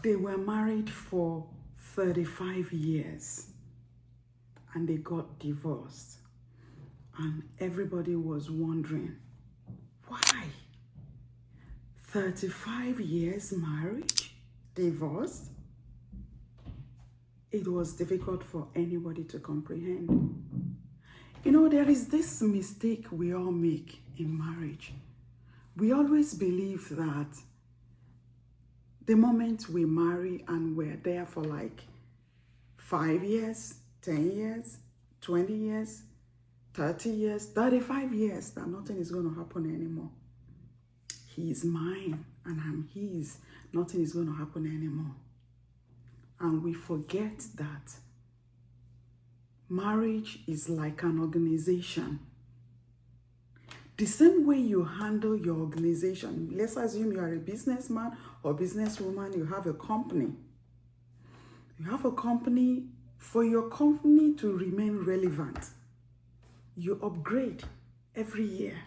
They were married for 35 years and they got divorced. And everybody was wondering, why? 35 years marriage, divorced? It was difficult for anybody to comprehend. You know, there is this mistake we all make in marriage. We always believe that the moment we marry and we're there for like 5 years, 10 years, 20 years, 30 years, 35 years, that nothing is going to happen anymore. He is mine and I'm his. Nothing is going to happen anymore. And we forget that marriage is like an organization. The same way you handle your organization, let's assume you are a businessman or businesswoman, you have a company. You have a company. For your company to remain relevant, you upgrade every year.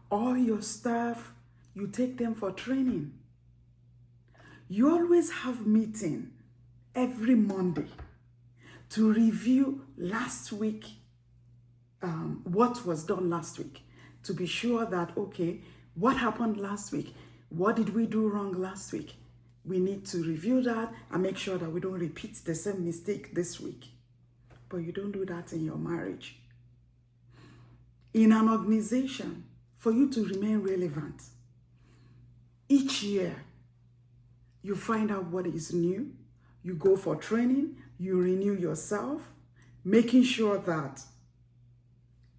All your staff, you take them for training. You always have meeting every Monday to review last week, what was done last week, to be sure that, okay, what happened last week? What did we do wrong last week? We need to review that and make sure that we don't repeat the same mistake this week. But you don't do that in your marriage. In an organization, for you to remain relevant, each year, you find out what is new, you go for training, you renew yourself, making sure that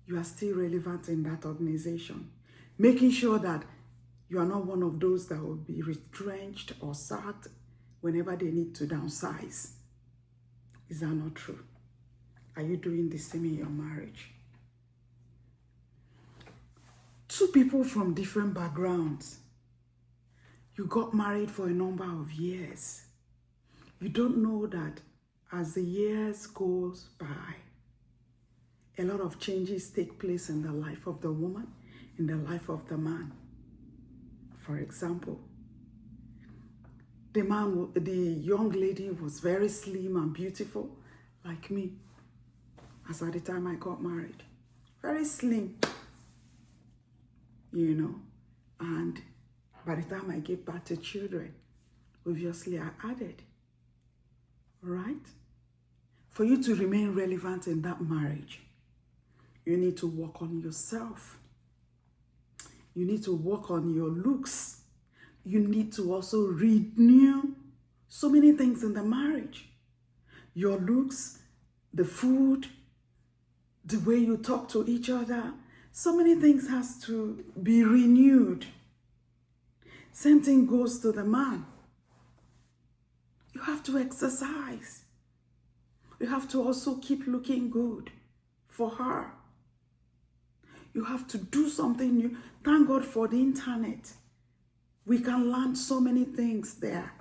you are still relevant in that organization, making sure that you are not one of those that will be retrenched or sacked whenever they need to downsize. Is that not true? Are you doing the same in your marriage? Two people from different backgrounds. You got married for a number of years. You don't know that as the years goes by, a lot of changes take place in the life of the woman, in the life of the man. For example, the young lady was very slim and beautiful, like me, as at the time I got married. Very slim, you know, and by the time I gave birth to children, obviously I added, right? For you to remain relevant in that marriage, you need to work on yourself. You need to work on your looks. You need to also renew so many things in the marriage. Your looks, the food, the way you talk to each other. So many things has to be renewed. Same thing goes to the man. You have to exercise. You have to also keep looking good for her. You have to do something new. Thank God for the internet. We can learn so many things there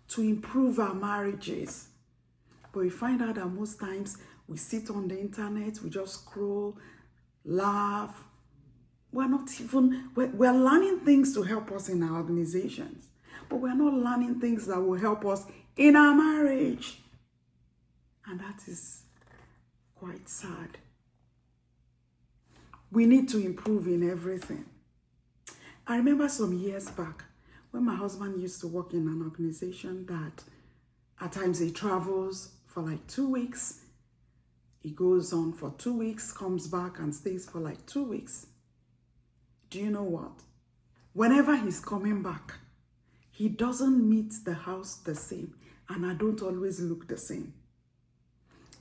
to improve our marriages. But we find out that most times we sit on the internet, we just scroll, laugh. We're learning things to help us in our organizations, but we're not learning things that will help us in our marriage. And that is quite sad. We need to improve in everything. I remember some years back when my husband used to work in an organization that at times he travels for like 2 weeks. He goes on for 2 weeks, comes back and stays for like 2 weeks. Do you know what? Whenever he's coming back, he doesn't meet the house the same, and I don't always look the same.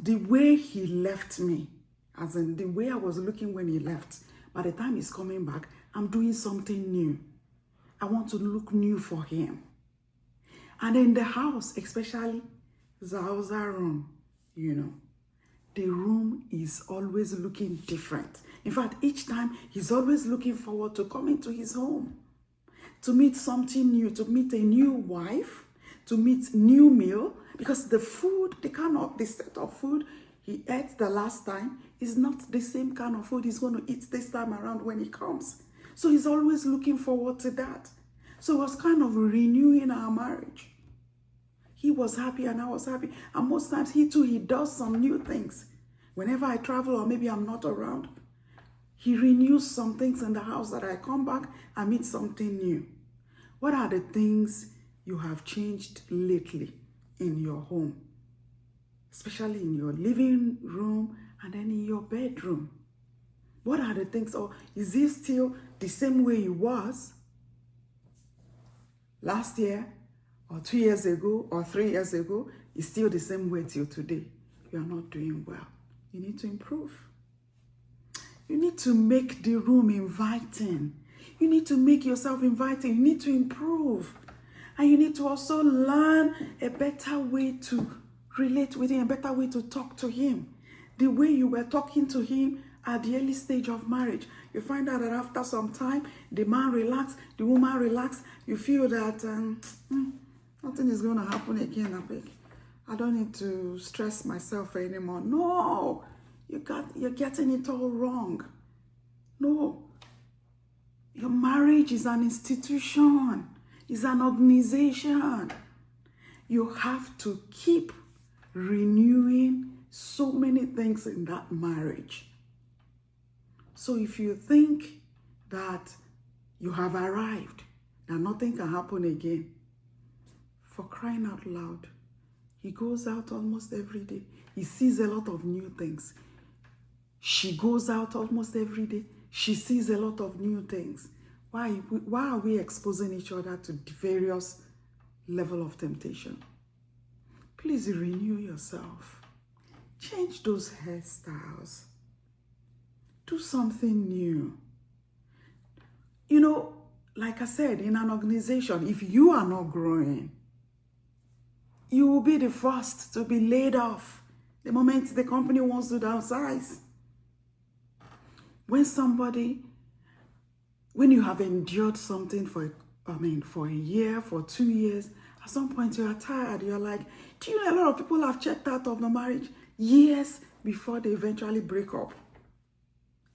The way he left me, as in the way I was looking when he left, by the time he's coming back, I'm doing something new. I want to look new for him. And in the house, especially the house room, you know, the room is always looking different. In fact, each time he's always looking forward to coming to his home, to meet something new, to meet a new wife, to meet new meal, because the food, the set of food he ate the last time is not the same kind of food he's going to eat this time around when he comes. So he's always looking forward to that. So it was kind of renewing our marriage. He was happy and I was happy. And most times he does some new things. Whenever I travel or maybe I'm not around, he renews some things in the house that I come back and meet something new. What are the things you have changed lately in your home? Especially in your living room and then in your bedroom. What are the things, or is it still the same way it was last year or 2 years ago or 3 years ago? It's still the same way till today. You are not doing well. You need to improve. You need to make the room inviting. You need to make yourself inviting. You need to improve. And you need to also learn a better way to relate with him, a better way to talk to him. The way you were talking to him at the early stage of marriage. You find out that after some time, the man relaxed, the woman relaxed. You feel that nothing is going to happen again. I don't need to stress myself anymore. No, you're getting it all wrong. No, your marriage is an institution. It's an organization. You have to keep renewing so many things in that marriage. So if you think that you have arrived, that nothing can happen again, for crying out loud, he goes out almost every day. He sees a lot of new things. She goes out almost every day. She sees a lot of new things. Why are we exposing each other to various levels of temptation? Please renew yourself. Change those hairstyles. Do something new. You know, like I said, in an organization, if you are not growing, you will be the first to be laid off the moment the company wants to downsize. When you have endured something for a year, for 2 years, at some point you are tired. You're like, do you know a lot of people have checked out of the marriage years before they eventually break up?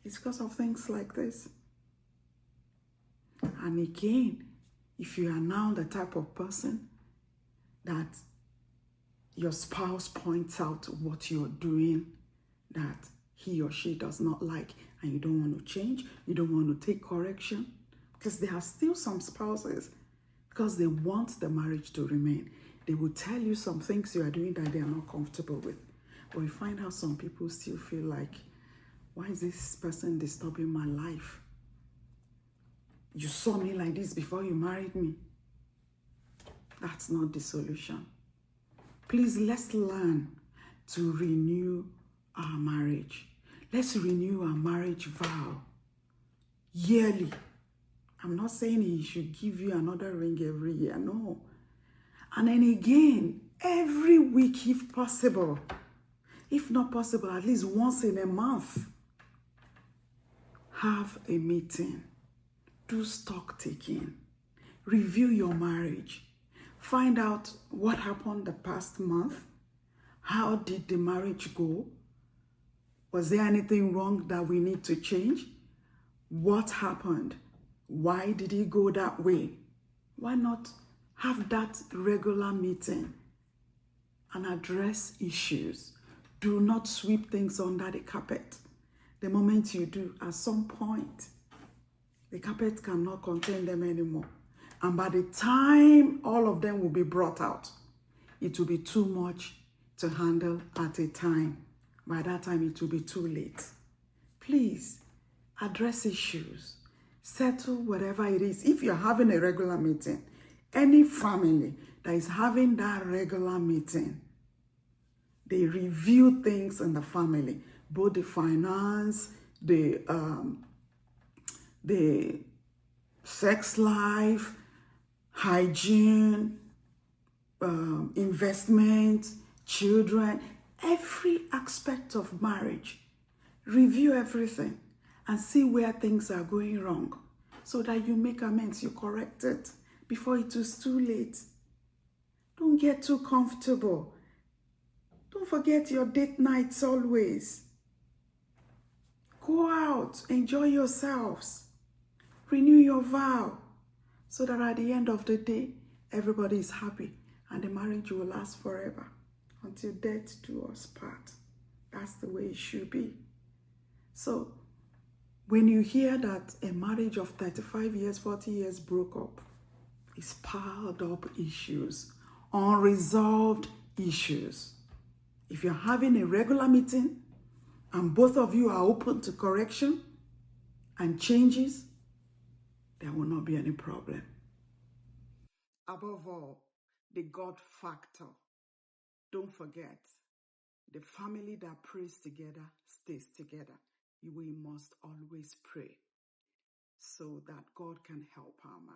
It's because of things like this. And again, if you are now the type of person that your spouse points out what you're doing that he or she does not like, and you don't want to change, you don't want to take correction, because there are still some spouses, because they want the marriage to remain, they will tell you some things you are doing that they are not comfortable with. But you find out some people still feel like, why is this person disturbing my life? You saw me like this before you married me. That's not the solution. Please, let's learn to renew our marriage. Let's renew our marriage vow yearly. I'm not saying he should give you another ring every year, no. And then again, every week if possible. If not possible, at least once in a month. Have a meeting. Do stock taking. Review your marriage. Find out what happened the past month. How did the marriage go? Was there anything wrong that we need to change? What happened? Why did it go that way? Why not have that regular meeting and address issues? Do not sweep things under the carpet. The moment you do, at some point, the carpet cannot contain them anymore. And by the time all of them will be brought out, it will be too much to handle at a time. By that time, it will be too late. Please, address issues. Settle whatever it is. If you're having a regular meeting, any family that is having that regular meeting, they review things in the family, both the finance, the sex life, hygiene, investment, children, every aspect of marriage. Review everything and see where things are going wrong so that you make amends, you correct it before it is too late. Don't get too comfortable. Don't forget your date nights always. Go out, enjoy yourselves. Renew your vow. so that at the end of the day, everybody is happy and the marriage will last forever until death do us part. That's the way it should be. So when you hear that a marriage of 35 years, 40 years broke up, it's piled up issues, unresolved issues. If you're having a regular meeting and both of you are open to correction and changes, there will not be any problem. Above all, the God factor. Don't forget, the family that prays together stays together. We must always pray so that God can help our marriage.